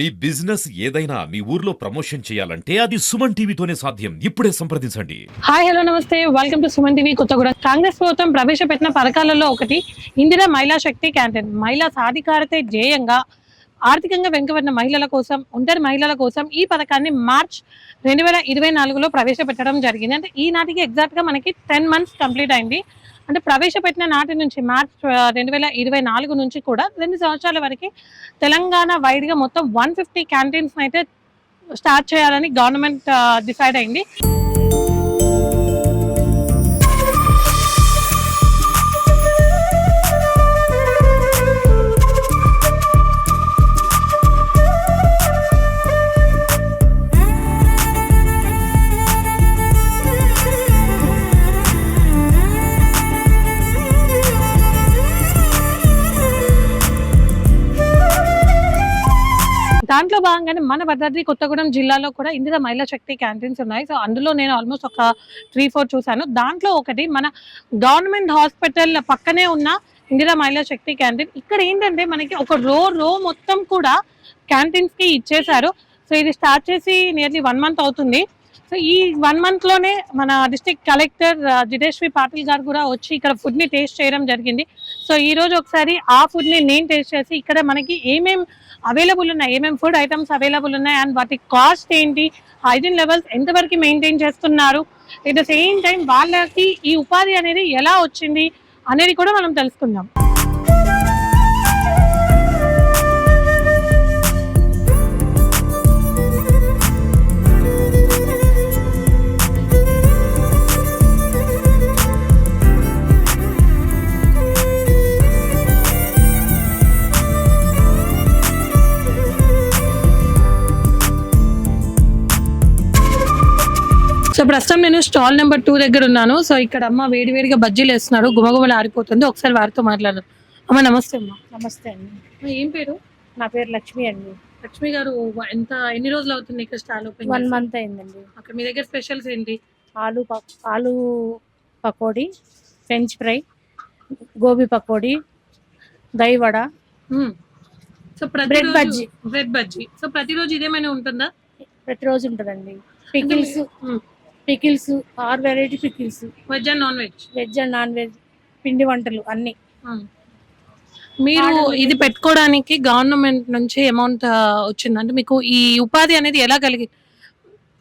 మీ business ఏదైనా మీ ఊర్లో promotion చేయాలంటే అది సుమన్ టీవీతోనే సాధ్యం. ఇప్పుడే సంప్రదించండి. హాయ్ హలో నమస్తే welcome to Suman TV Kothagudem. Congress ప్రభుత్వం ప్రవేశపెట్టిన పథకాలలో ఒకటి ఇందిరా మహిళా శక్తి క్యాంటీన్. మహిళా సాధికారతే ధ్యేయంగా ఆర్థికంగా వెనుకబడిన మహిళల కోసం, ఒంటరి మహిళల కోసం ఈ పథకాన్ని మార్చ్ 2024లో ప్రవేశపెట్టడం జరిగింది. అంటే ఈనాటికి ఎగ్జాక్ట్గా మనకి 10 మంత్స్ కంప్లీట్ అయింది. అంటే ప్రవేశపెట్టిన నాటి నుంచి మార్చ్ 2024 నుంచి కూడా 2 సంవత్సరాల వరకు తెలంగాణ వైడ్గా మొత్తం 150 క్యాంటీన్స్ అయితే స్టార్ట్ చేయాలని గవర్నమెంట్ డిసైడ్ అయింది. దాంట్లో భాగంగానే మన భద్రాద్రి కొత్తగూడెం జిల్లాలో కూడా ఇందిరా మహిళా శక్తి క్యాంటీన్స్ ఉన్నాయి. సో అందులో నేను ఆల్మోస్ట్ ఒక 3-4 చూశాను. దాంట్లో ఒకటి మన గవర్నమెంట్ హాస్పిటల్ పక్కనే ఉన్న ఇందిరా మహిళా శక్తి క్యాంటీన్. ఇక్కడ ఏంటంటే మనకి ఒక రో మొత్తం కూడా క్యాంటీన్స్ కి ఇచ్చేశారు. సో ఇది స్టార్ట్ చేసి నియర్లీ 1 మంత్ అవుతుంది. సో ఈ 1 మంత్ లోనే మన డిస్ట్రిక్ట్ కలెక్టర్ జితేశ్వరి పాటిల్ గారు కూడా వచ్చి ఇక్కడ ఫుడ్ ని టేస్ట్ చేయడం జరిగింది. సో ఈ రోజు ఒకసారి ఆ ఫుడ్ ని నేను టేస్ట్ చేసి ఇక్కడ మనకి ఏమేం అవైలబుల్ ఉన్నాయి, ఏమేమి ఫుడ్ ఐటమ్స్ అవైలబుల్ ఉన్నాయి అండ్ వాటి కాస్ట్ ఏంటి, హైజీన్ లెవెల్స్ ఎంతవరకు మెయింటైన్ చేస్తున్నారు, ఎట్ ద సేమ్ టైం వాళ్ళకి ఈ ఉపాధి అనేది ఎలా వచ్చింది అనేది కూడా మనం తెలుసుకుందాం. సో ప్రస్తుతం నేను స్టాల్ నెంబర్ 2 దగ్గర ఉన్నాను. సో ఇక్కడ అమ్మ వేడివేడిగా బజ్జీలు వేస్తున్నారు, గుమగుమలు ఆరిపోతుంది. ఒకసారి వారితో మాట్లాడదాం. అమ్మ నమస్తే. అమ్మ నమస్తే అండి. ఏం పేరు? నా పేరు లక్ష్మి అండి. లక్ష్మి గారు, ఎన్ని రోజులు అవుతుంది ఇక్కడ స్టాల్ ఓపెన్? 1 మంత్ అయిందండి. అక్కడ మీ దగ్గర స్పెషల్స్ ఏంటి? Aloo pakodi, french fry, gobi pakodi, dahi vada, so bread bajji. So ప్రతిరోజు ఇదేమైనా ఉంటుందా? ప్రతిరోజు ఉంటుందండి. Pickles 6 variety pickles, veg and non veg. Veg and non veg, పిండి వంటలు అన్ని. మీరు ఇది పెట్టుకోవడానికి గవర్నమెంట్ నుంచి అమౌంట్ వచ్చిందంటే మీకు ఈ ఉపాధి అనేది ఎలా కలిగింది?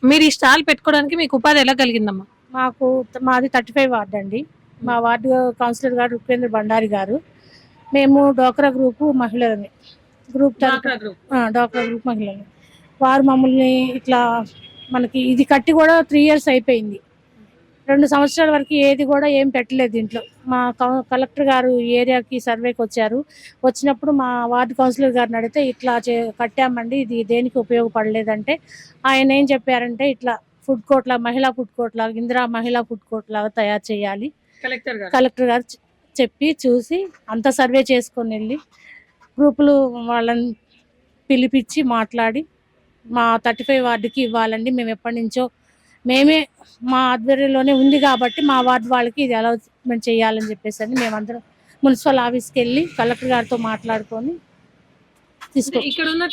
మీరు ఈ స్టాల్ పెట్టుకోవడానికి మీకు ఉపాధి ఎలా కలిగిందమ్మా? మాది 35 వార్డు అండి. మా వార్డు కౌన్సిలర్ గారు ఉపేంద్ర బండారి గారు. మేము డోక్రా గ్రూప్ మహిళలని, డోక్రా గ్రూప్ మహిళలు. వారు మమ్మల్ని ఇట్లా మనకి ఇది కట్టి కూడా 3 years అయిపోయింది. 2 సంవత్సరాల వరకు ఏది కూడా ఏం పెట్టలేదు దీంట్లో. మా కలెక్టర్ గారు ఏరియాకి సర్వేకి వచ్చారు. వచ్చినప్పుడు మా వార్డు కౌన్సిలర్ గారిని అడిగితే ఇట్లా కట్టామండి, ఇది దేనికి ఉపయోగపడలేదంటే ఆయన ఏం చెప్పారంటే ఇట్లా ఫుడ్ కోర్ట్ లాగా, మహిళా ఫుడ్ కోర్ట్ లాగా, ఇందిరా మహిళా ఫుడ్ కోర్ట్ లాగా తయారు చేయాలి. కలెక్టర్ గారు చెప్పి చూసి అంత సర్వే చేసుకొని వెళ్ళి గ్రూపులు వాళ్ళని పిలిపించి మాట్లాడి మా 35 వార్డుకి ఇవ్వాలండి, మేము ఎప్పటి నుంచో మేమే మా ఆధ్వర్యంలోనే ఉంది కాబట్టి మా వార్డు వాళ్ళకి ఇది అలాట్మెంట్ చేయాలని చెప్పేసి మేమందరం మున్సిపల్ ఆఫీస్కి వెళ్ళి కలెక్టర్ గారితో మాట్లాడుకొని తీసుకొని ఇక్కడ ఉన్న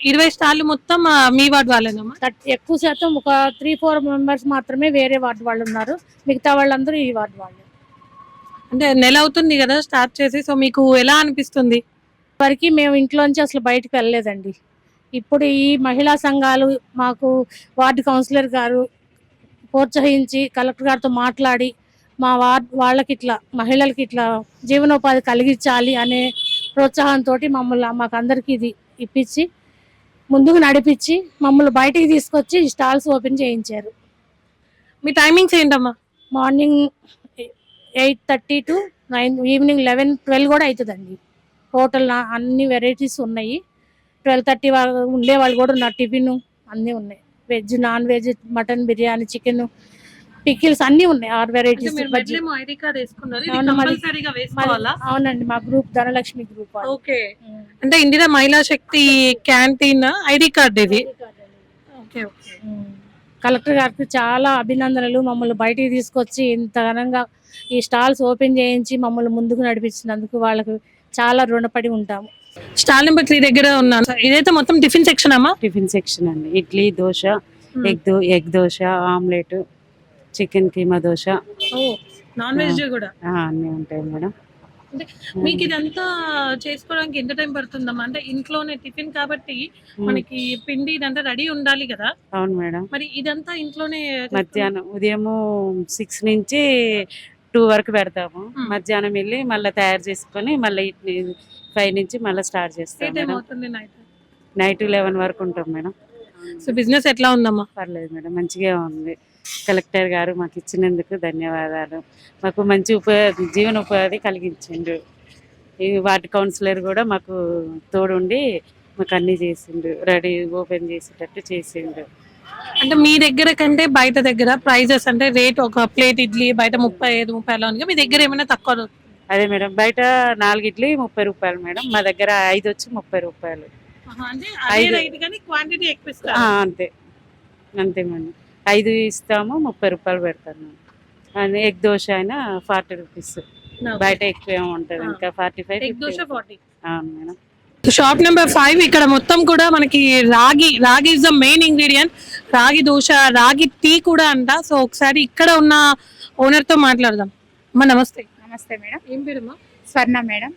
20 స్టాళ్ళు మొత్తం మీ వార్డు వాళ్ళేనమ్మా? ఎక్కువ శాతం ఒక 3-4 మెంబర్స్ మాత్రమే వేరే వార్డు వాళ్ళు ఉన్నారు, మిగతా వాళ్ళందరూ ఈ వార్డు వాళ్ళే. అంటే నెల అవుతుంది కదా స్టార్ట్ చేసి, సో మీకు ఎలా అనిపిస్తుంది? వరకు మేము ఇంట్లోంచి అసలు బయటకు వెళ్ళలేదండి. ఇప్పుడు ఈ మహిళా సంఘాలు మాకు వార్డు కౌన్సిలర్ గారు ప్రోత్సహించి కలెక్టర్ గారితో మాట్లాడి మా వార్డు వాళ్ళకి ఇట్లా మహిళలకి ఇట్లా జీవనోపాధి కలిగించాలి అనే ప్రోత్సాహంతో మాకు అందరికీ ఇది ఇప్పించి ముందుకు నడిపించి మమ్మల్ని బయటికి తీసుకొచ్చి స్టాల్స్ ఓపెన్ చేయించారు. మీ టైమింగ్స్ ఏంటమ్మా? మార్నింగ్ 8:30 to 9, ఈవినింగ్ 11-12 కూడా అవుతుందండి. హోటల్ అన్ని వెరైటీస్ ఉన్నాయి. 12:30 ఉండే వాళ్ళు కూడా ఉన్నారు. టిఫిన్ అన్నీ ఉన్నాయి, veg non veg, mutton biryani, chicken, pickles అన్ని ఉన్నాయి. 6 వెరైటీస్. అవునండి, మా గ్రూప్ ధనలక్ష్మి గ్రూప్. అంటే ఇందిరా మహిళా శక్తి క్యాంటీన్ ఐడి కార్డ్ ఇది. కలెక్టర్ గారికి చాలా అభినందనలు. మమ్మల్ని బయటికి తీసుకొచ్చి ఇంత ఘనంగా ఈ స్టాల్స్ ఓపెన్ చేయించి మమ్మల్ని ముందుకు నడిపించినందుకు వాళ్ళకు చాలా రుణపడి ఉంటాము. స్టాల్ నెంబర్ 3 దగ్గర ఉన్నాను. ఇదైతే మొత్తం టిఫిన్ సెక్షన్ అమ్మా. టిఫిన్ సెక్షన్ అండి. Idli, dosa, egg dosa, omelette, chicken keema dosa non veg కూడా అన్నీ ఉంటాయి మేడం. అంటే మీకు ఇదంతా చేసుకోవడానికి ఎంత టైం పడుతుందమ్మా? అంటే ఇంట్లోనే టిఫిన్ కాబట్టి మనకి పిండి ఇదంతా రెడీ ఉండాలి కదా. అవును మేడం. మరి ఇదంతా ఇంట్లోనే మధ్యాహ్నం ఉదయము 6 నుంచి 2 వరకు పెడతాము. మధ్యాహ్నం వెళ్ళి మళ్ళీ తయారు చేసుకొని మళ్ళీ 5 నుంచి మళ్ళీ స్టార్ట్ చేస్తాం మేడం. నైట్ 11 వరకు ఉంటాం మేడం. సో బిజినెస్ ఎట్లా ఉందమ్మా? పర్లేదు మేడం, మంచిగా ఉంది. కలెక్టర్ గారు మాకు ఇచ్చినందుకు ధన్యవాదాలు. మాకు మంచి జీవనోపాధి కలిగించిండు. ఈ వార్డు కౌన్సిలర్ కూడా మాకు తోడుండి మాకు అన్ని చేసిండు, రెడీ ఓపెన్ చేసేటట్టు చేసిండు. అంటే మీ దగ్గర కంటే బయట దగ్గర ప్రైజెస్ అంటే రేట్ ఒక ప్లేట్ ఇడ్లీ బయట 35-30 అలా ఉంది. మీ దగ్గర ఏమైనా తక్కువ? అదే మేడం, బయట 4 ఇడ్లీ 30 రూపాయలు మేడం, మా దగ్గర 5 వచ్చి 30 రూపాయలు. అంతే అంతే మేడం. 5 ఇస్తాము, 30 రూపాయలు పెడతాను. ఎగ్ దోశ అయినా 40 రూపీస్. బయట ఎక్కువ ఉంటుంది, ఇంకా 45. అవును మేడం. షాప్ నెంబర్ 5 ఇక్కడ మొత్తం కూడా మనకి రాగి ఇస్ ద మెయిన్ ఇంగ్రీడియంట్. రాగి దోశ, రాగి టీ కూడా అంట. సో ఒకసారి ఇక్కడ ఉన్న ఓనర్ తో మాట్లాడదాం. అమ్మా నమస్తే. నమస్తే మేడం. ఏం పేరమ్మా? స్వర్ణ మేడం.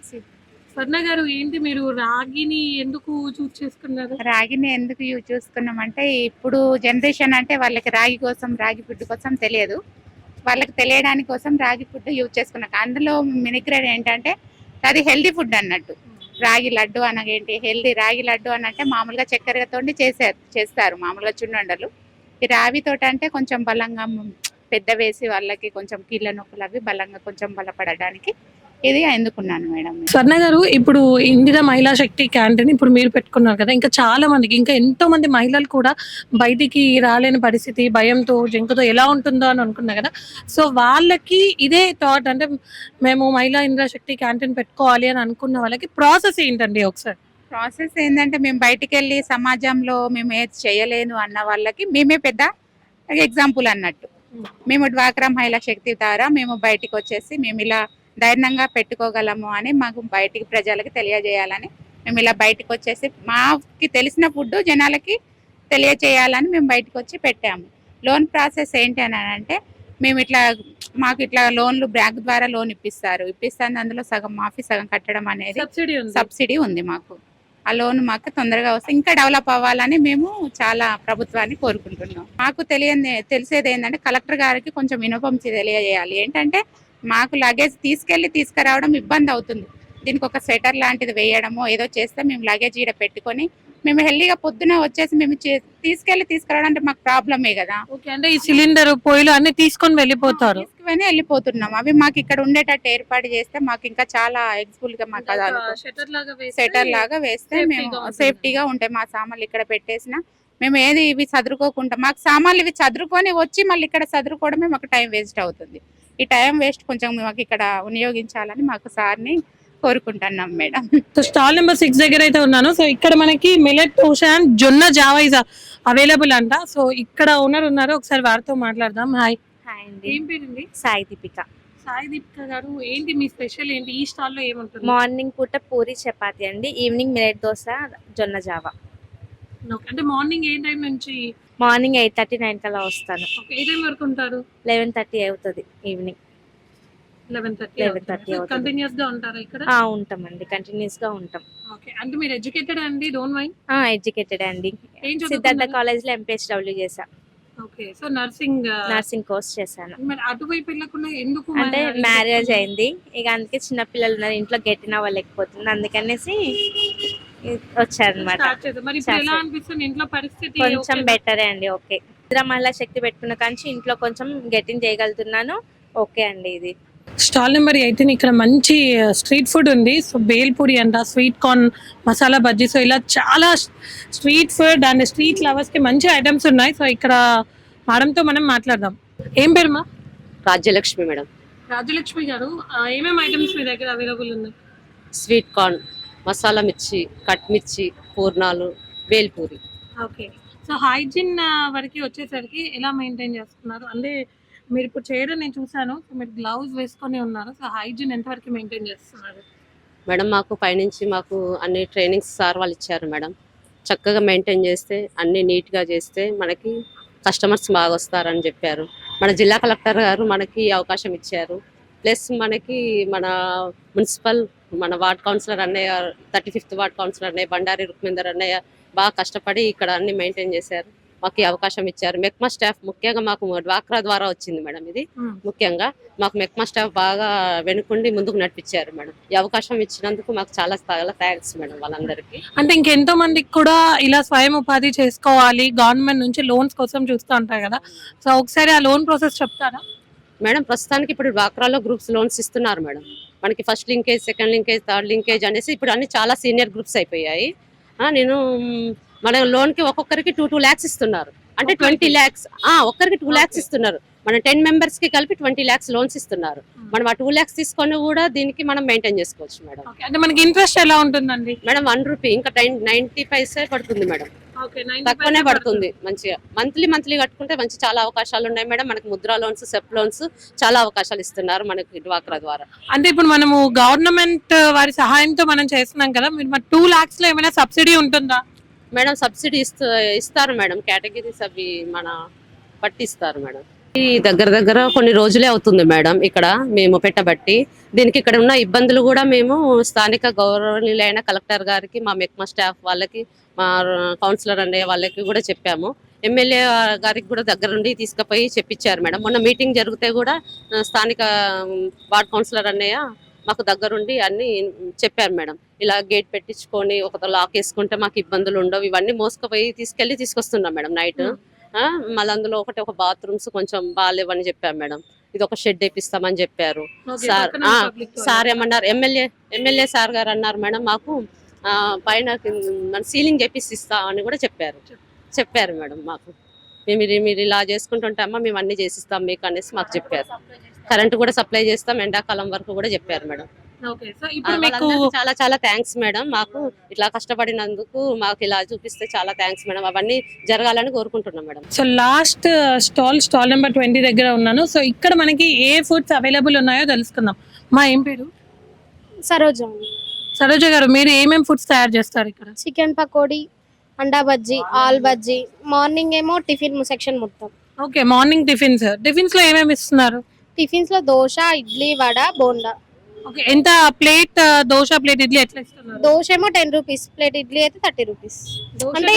స్వర్ణ గారు, ఏంటి మీరు రాగిని ఎందుకు చూస్ చేసుకున్నారు? రాగిని ఎందుకు యూజ్ చేసుకున్నామంటే ఇప్పుడు జనరేషన్ అంటే వాళ్ళకి రాగి కోసం, రాగి ఫుడ్ కోసం తెలియదు. వాళ్ళకి తెలియడానికి కోసం రాగి ఫుడ్ యూజ్ చేసుకున్నాం. అందులో మినిగ్రేడ్ ఏంటంటే అది హెల్దీ ఫుడ్ అన్నట్టు. రాగి లడ్డు అనగేంటి హెల్దీ. రాగి లడ్డు అనంటే మామూలుగా చక్కెరతో చేస్తారు మామూలుగా చున్నుండలు. ఈ రావితోట అంటే కొంచెం బలంగా పెద్ద వేసి వాళ్ళకి కొంచెం కీళ్ళ నొప్పులు అవి బలంగా కొంచెం బలపడడానికి ఇది ఎందుకున్నాను మేడం. స్వర్ణ గారు, ఇప్పుడు ఇందిరా మహిళా శక్తి క్యాంటీన్ ఇప్పుడు మీరు పెట్టుకున్నారు కదా, ఇంకా చాలా మందికి, ఇంకా ఎంతో మంది మహిళలు కూడా బయటికి రాలేని పరిస్థితి, భయంతో జంకుతో ఎలా ఉంటుందో అని అనుకున్నారు కదా. సో వాళ్ళకి ఇదే థాట్, అంటే మేము మహిళా ఇందిరా శక్తి క్యాంటీన్ పెట్టుకోవాలి అని అనుకున్న వాళ్ళకి ప్రాసెస్ ఏంటండి? ఒకసారి ప్రాసెస్ ఏంటంటే మేము బయటికి వెళ్ళి సమాజంలో మేము ఏది చేయలేను అన్న వాళ్ళకి మేమే పెద్ద ఎగ్జాంపుల్ అన్నట్టు. మేము డ్వాక్రా మహిళా శక్తి ద్వారా మేము బయటికి వచ్చేసి మేము ఇలా ధైర్యంగా పెట్టుకోగలము అని మాకు బయటికి ప్రజలకి తెలియజేయాలని మేము ఇలా బయటకు వచ్చేసి మాకు తెలిసిన ఫుడ్ జనాలకి తెలియజేయాలని మేము బయటకు వచ్చి పెట్టాము. లోన్ ప్రాసెస్ ఏంటి అని అంటే మేము మాకు ఇట్లా లోన్లు బ్యాంక్ ద్వారా లోన్ ఇప్పిస్తారు. అందులో సగం మాఫీ సగం కట్టడం అనేది సబ్సిడీ ఉంది మాకు. ఆ లోన్ మాకు తొందరగా వస్తే ఇంకా డెవలప్ అవ్వాలని మేము చాలా ప్రభుత్వాన్ని కోరుకుంటున్నాం. మాకు తెలిసేది ఏంటంటే కలెక్టర్ గారికి కొంచెం వినపం తెలియజేయాలి. ఏంటంటే మాకు లగేజ్ తీసుకురావడం ఇబ్బంది అవుతుంది. దీనికి ఒక స్వెటర్ లాంటిది వేయడమో ఏదో చేస్తే మేము లగేజ్ ఈడ పెట్టుకొని మేము హెల్దీగా పొద్దున వచ్చేసి మేము తీసుకురావడం అంటే మాకు ప్రాబ్లమే కదా. అంటే ఈ సిలిండర్ పొయ్యిలు అన్ని తీసుకొని వెళ్ళిపోతున్నాం. అవి మాకు ఇక్కడ ఉండేటట్టు ఏర్పాటు చేస్తే మాకు ఇంకా చాలా ఎగ్జిబుల్ గా మాకు సెటర్ లాగా వేస్తే మేము సేఫ్టీగా ఉంటాయి. మా సామాన్లు ఇక్కడ పెట్టేసిన మేము ఏది ఇవి చదురుకోకుండా మాకు సామాన్లు ఇవి చదురుకొని వచ్చి మళ్ళీ ఇక్కడ చదురుకోవడమే మాకు టైం వేస్ట్ అవుతుంది. ఈ టైం వేస్ట్ కొంచెం మాకు ఇక్కడ వినియోగించాలని మాకు సార్ని కోరుకుంటున్నాం మేడం. సో స్టాల్ నెంబర్ 6 దగ్గర అయితే ఉన్నాను. సో ఇక్కడ మనకి మిల్లెట్ దోశ అండ్ జొన్న జావా ఇస్ అవైలబుల్ అంట. సో ఇక్కడ ఓనర్ ఉన్నారు, ఒకసారి వారితో మాట్లాడదాం. హాయ్. హాయ్ అండి. ఏం పేరండి? సాయి దీపిక. సాయి దీపిక గారు, ఏంటి మీ స్పెషల్ ఏంటి? ఈ స్టాల్ లో ఏముంటుంది? మార్నింగ్ పూట పూరి చపాతి అండి, ఈవినింగ్ మిల్లెట్ దోశ, జొన్న జావా. అంటే మార్నింగ్ ఏ టైం నుంచి? మార్నింగ్ 8:30-9 కల్లా వస్తాను. ఏ టైం వరకు ఉంటారు? 11:30 అవుతుంది ఈవినింగ్. 11:30 కంటిన్యూస్ గా ఉంటారా ఇక్కడ? ఉంటామండి, కంటిన్యూస్ గా ఉంటాం. ఓకే. అంటే మీరు ఎడ్యుకేటెడ్ అండి? Don't mind. ఎడ్యుకేటెడ్ అండి. సిద్ధార్థ సిద్ధార్థ కాలేజ్ లో MPHW చేసా. ఓకే. సో నర్సింగ్ కోర్స్ చేశాను. మరి అటువైపు వెళ్ళకుండా ఎందుకు? అంటే మ్యారేజ్ అయింది, ఇక అందుకే చిన్న పిల్లలు ఉన్నారు ఇంట్లో, గెట్టిన వాళ్ళకపోతుంది, అందుకనేసి వచ్చారనమాట. కొంచెం బెటరే అండి. ఓకే. ఇందిరా మహిళా శక్తి పెట్టుకున్న కానీ ఇంట్లో కొంచెం గెటింగ్ చేయగలుగుతున్నాను. ఓకే అండి. ఇది స్టాల్ నెంబర్ 18. ఇక్కడ మంచి స్ట్రీట్ ఫుడ్ ఉంది. సో బేల్పూరి అంట, sweet corn, masala bajji, so ఇలా చాలా street food and street lovers కి మంచి ఐటమ్స్ ఉన్నాయి. సో ఇక్కడ మేడంతో మనం మాట్లాడదాం. ఏం పేరుమా? రాజ్యలక్ష్మి మేడం. రాజ్యలక్ష్మి గారు, ఏమేమి ఐటమ్స్ మీ దగ్గర అవైలబుల్ ఉన్నాయి? స్వీట్ కార్న్, మసాలా మిర్చి, కట్ మిర్చి, పూర్ణాలు, బేల్పూరి. ఓకే. సో హైజీన్ వరకు వచ్చేసరికి ఎలా మెయింటైన్ చేస్తున్నారు? అంటే మీరు ఇప్పుడు చేయడం నేను చూసాను, మీరు గ్లౌజ్ వేసుకొని ఉన్నారు. సో హైజీన్ ఎంత వరకు మెయింటైన్ చేస్తున్నారు? మేడం మాకు పైనుంచి మాకు అన్ని ట్రైనింగ్స్ సార్ వాళ్ళు ఇచ్చారు మేడం. చక్కగా మెయింటైన్ చేస్తే అన్ని నీట్గా చేస్తే మనకి కస్టమర్స్ బాగా వస్తారని చెప్పారు. మన జిల్లా కలెక్టర్ గారు మనకి ఈ అవకాశం ఇచ్చారు. ప్లస్ మనకి మన మున్సిపల్ మన వార్డ్ కౌన్సిలర్ అన్నయ్య 35th వార్డ్ కౌన్సిలర్ అన్నయ్య బండారి రుక్మిందర్ అన్నయ్య బాగా కష్టపడి ఇక్కడ అన్ని మెయింటైన్ చేశారు. మాకు ఈ అవకాశం ఇచ్చారు. మెక్మా స్టాఫ్ ముఖ్యంగా మాకు డ్వాక్రా ద్వారా వచ్చింది మేడం. ఇది ముఖ్యంగా మాకు మెక్మా స్టాఫ్ బాగా వెనుకుండి ముందుకు నడిపించారు మేడం. ఈ అవకాశం ఇచ్చినందుకు మాకు చాలా చాలా థ్యాంక్స్ మేడం వాళ్ళందరికీ. అంటే ఇంకెంతో మందికి కూడా ఇలా స్వయం ఉపాధి చేసుకోవాలి, గవర్నమెంట్ నుంచి లోన్స్ కోసం చూస్తూ ఉంటారు కదా, సో ఒకసారి ఆ లోన్ ప్రాసెస్ చెప్తారా మేడం? ప్రస్తుతానికి ఇప్పుడు డ్వాక్రాలో గ్రూప్స్ లోన్స్ ఇస్తున్నారు మేడం. మనకి first linkage, second linkage, third linkage అనేసి ఇప్పుడు అన్ని చాలా సీనియర్ గ్రూప్స్ అయిపోయాయి. నేను మన లోన్కి ఒక్కొక్కరికి 2 lakhs ఇస్తున్నారు. అంటే 20 lakhs ఒక్కరికి 2 lakhs ఇస్తున్నారు. మన 10 members కి కలిపి 20 lakhs లోన్స్ ఇస్తున్నారు. మనం ఆ 2 lakhs తీసుకొని కూడా దీనికి మనం మెయింటైన్ చేసుకోవచ్చు మేడం. అంటే మనకి ఇంట్రెస్ట్ ఎలా ఉంటుందండి మేడం 1 రూపీ ఇంకా 90 పైసే పడుతుంది మేడం. తక్కువనే పడుతుంది. మంచిగా మంత్లీ కట్టుకుంటే మంచి చాలా అవకాశాలు ఉన్నాయి మేడం. మనకి ముద్రా లోన్స్, సెప్ లోన్స్ చాలా అవకాశాలు ఇస్తున్నారు మనకి డ్వాక్రా ద్వారా. అంటే ఇప్పుడు మనము గవర్నమెంట్ వారి సహాయంతో మనం చేస్తున్నాం కదా, మీరు 2 lakhs లో ఏమైనా సబ్సిడీ ఉంటుందా మేడం? సబ్సిడీ ఇస్తారు మేడం. కేటగిరీస్ అవి మన పట్టిస్తారు మేడం. ఈ దగ్గర కొన్ని రోజులే అవుతుంది మేడం ఇక్కడ మేము పెట్టబట్టి. దీనికి ఇక్కడ ఉన్న ఇబ్బందులు కూడా మేము స్థానిక గౌరవనీయులైన కలెక్టర్ గారికి, మా మెక్మా స్టాఫ్ వాళ్ళకి, మా కౌన్సిలర్ అనే వాళ్ళకి కూడా చెప్పాము. ఎమ్మెల్యే గారికి కూడా దగ్గర నుండి తీసుకుపోయి చెప్పించారు మేడం. మొన్న మీటింగ్ జరిగితే కూడా స్థానిక వార్డ్ కౌన్సిలర్ అన్నయ్య మాకు దగ్గరుండి అన్ని చెప్పారు మేడం. ఇలా గేట్ పెట్టించుకొని ఒక లాక్ వేసుకుంటే మాకు ఇబ్బందులు ఉండవు. ఇవన్నీ మోసుకుపోయి తీసుకొస్తున్నాం మేడం నైట్. మళ్ళీ అందులో ఒక బాత్రూమ్స్ కొంచెం బాగాలేవని చెప్పారు మేడం. ఇది ఒక షెడ్ వేపిస్తామని చెప్పారు సార్ ఏమన్నారు, ఎమ్మెల్యే సార్ గారు అన్నారు మేడం మాకు పైన సీలింగ్ చేపిస్తా అని కూడా చెప్పారు మేడం మాకు. మీరు ఇలా చేసుకుంటుంటామా, మేము అన్ని చేసిస్తాం మీకు అనేసి మాకు చెప్పారు. కరెంట్ కూడా సప్లై చేస్తాం ఎండాకాలం వరకు కూడా చెప్పారు మేడం. చాలా చాలా థ్యాంక్స్ మేడం. మాకు ఇట్లా కష్టపడినందుకు మాకు ఇలా చూపిస్తే చాలా థ్యాంక్స్ మేడం. అవన్నీ జరగాలని కోరుకుంటున్నాం madam. So last stall number 20 దగ్గర ఉన్నాను. సో ఇక్కడ మనకి ఏ ఫుడ్స్ అవైలబుల్ ఉన్నాయో తెలుసుకుందాం. మా ఏం పేరు? సరోజ గారు, మీరు ఏమేమి ఫుడ్స్ తయారు చేస్తారు ఇక్కడ? చికెన్ పకోడీ, అండా బజ్జీ, ఆల్ బజ్జీ. మార్నింగ్ ఏమో టిఫిన్ సెక్షన్ మొత్తం. ఓకే, మార్నింగ్ టిఫిన్స్ లో ఏమేమి ఇస్తున్నారు? టిఫిన్స్ లో దోశ, ఇడ్లీ, వడ, బోండా. ఓకే, ఎంత ప్లేట్ దోశ, ప్లేట్ ఇడ్లీ ఎట్లా ఇస్తున్నారు? దోశ ఏమో 10 రూపీస్, ప్లేట్ ఇడ్లీ అయితే 30 రూపీస్. అంటే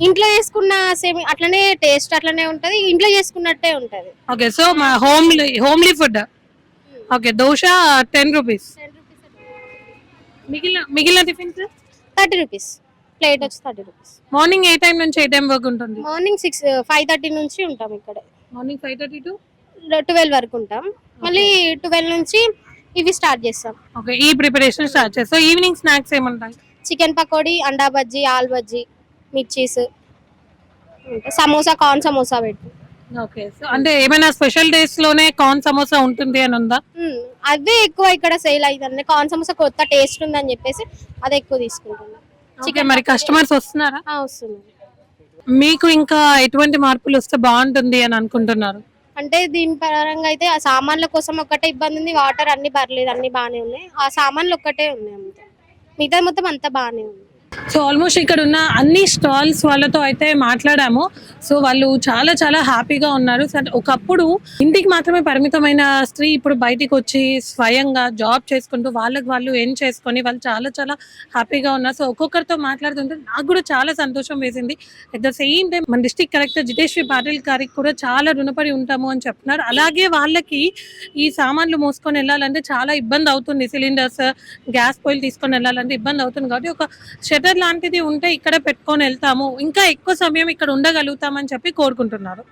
ఇంట్లో చేసుకున్న సేమ్ అట్లనే టేస్ట్ అట్లనే ఉంటది, ఇంట్లో చేసుకున్నట్టే ఉంటది. ఓకే, సో మా homely food. Okay, dosa 10 rupees. మిగిలిన టిఫిన్స్ 30 రూపీస్, ప్లేట్ వచ్చి 30 రూపీస్. మార్నింగ్ ఏ టైం నుంచి ఏ టైం వరకు ఉంటుంది? మార్నింగ్ 5:30 నుంచి ఉంటాం ఇక్కడ. మార్నింగ్ 5:30 to 12 వరకు ఉంటాం. మళ్ళీ 12 నుంచి ఇవి స్టార్ట్ చేస్తాం. ఓకే, ఈ ప్రిపరేషన్ స్టార్ట్ చేస్తాం. ఈవినింగ్ స్నాక్స్ ఏమంటాయి? చికెన్ పకోడీ, అండా బజ్జీ, ఆల్ బజ్జీ, మిర్చీస్, సమోసా, కార్న్ సమోసా పెట్టి. ఓకే, సో అంటే ఏమైనా స్పెషల్ డేస్ లోనే కార్న్ సమోసా ఉంటుంది అని ఉందా? అవే ఎక్కువ ఇక్కడ సేల్ అవుతుంది. కార్న్ సమోసా కొత్త టేస్ట్ ఉందని చెప్పేసి అది ఎక్కువ తీసుకుంటున్నాం. చికెన్ మరి కస్టమర్స్ వస్తున్నారా? వస్తున్నారు. మీకు ఇంకా ఎటువంటి మార్పులు వస్తే బాగుంటుంది అని అనుకుంటున్నారు? అంటే దీని పరంగా అయితే ఆ సామాన్ల కోసం ఒక్కటే ఇబ్బంది ఉంది. వాటర్ అన్ని పర్లేదు, అన్ని బాగానే ఉన్నాయి. ఆ సామాన్లు ఒక్కటే ఉన్నాయి అంతే, మిగతా మొత్తం అంతా బాగానే ఉంది. సో ఆల్మోస్ట్ ఇక్కడ ఉన్న అన్ని స్టాల్స్ వాళ్ళతో అయితే మాట్లాడాము. సో వాళ్ళు చాలా చాలా హ్యాపీగా ఉన్నారు. ఒకప్పుడు ఇంటికి మాత్రమే పరిమితమైన స్త్రీ ఇప్పుడు బయటికి వచ్చి స్వయంగా జాబ్ చేసుకుంటూ వాళ్ళకి వాళ్ళు ఏం చేసుకొని వాళ్ళు చాలా చాలా హ్యాపీగా ఉన్నారు. సో ఒక్కొక్కరితో మాట్లాడుతుంటే నాకు కూడా చాలా సంతోషం వేసింది. అట్ ద సేమ్ టైం మన డిస్ట్రిక్ట్ కలెక్టర్ జితేశ్వరి పాటిల్ గారికి కూడా చాలా రుణపడి ఉంటాము అని చెప్తున్నారు. అలాగే వాళ్ళకి ఈ సామాన్లు మోసుకొని వెళ్ళాలంటే చాలా ఇబ్బంది అవుతుంది. సిలిండర్స్, గ్యాస్ పొయ్యిలు తీసుకొని వెళ్ళాలంటే ఇబ్బంది అవుతుంది. కాబట్టి ఒక షటర్ లాంటిది ఉంటే ఇక్కడ పెట్టుకొని వెళ్తాము, ఇంకా ఎక్కువ సమయం ఇక్కడ ఉండగలుగుతామని చెప్పి కోరుకుంటున్నారు.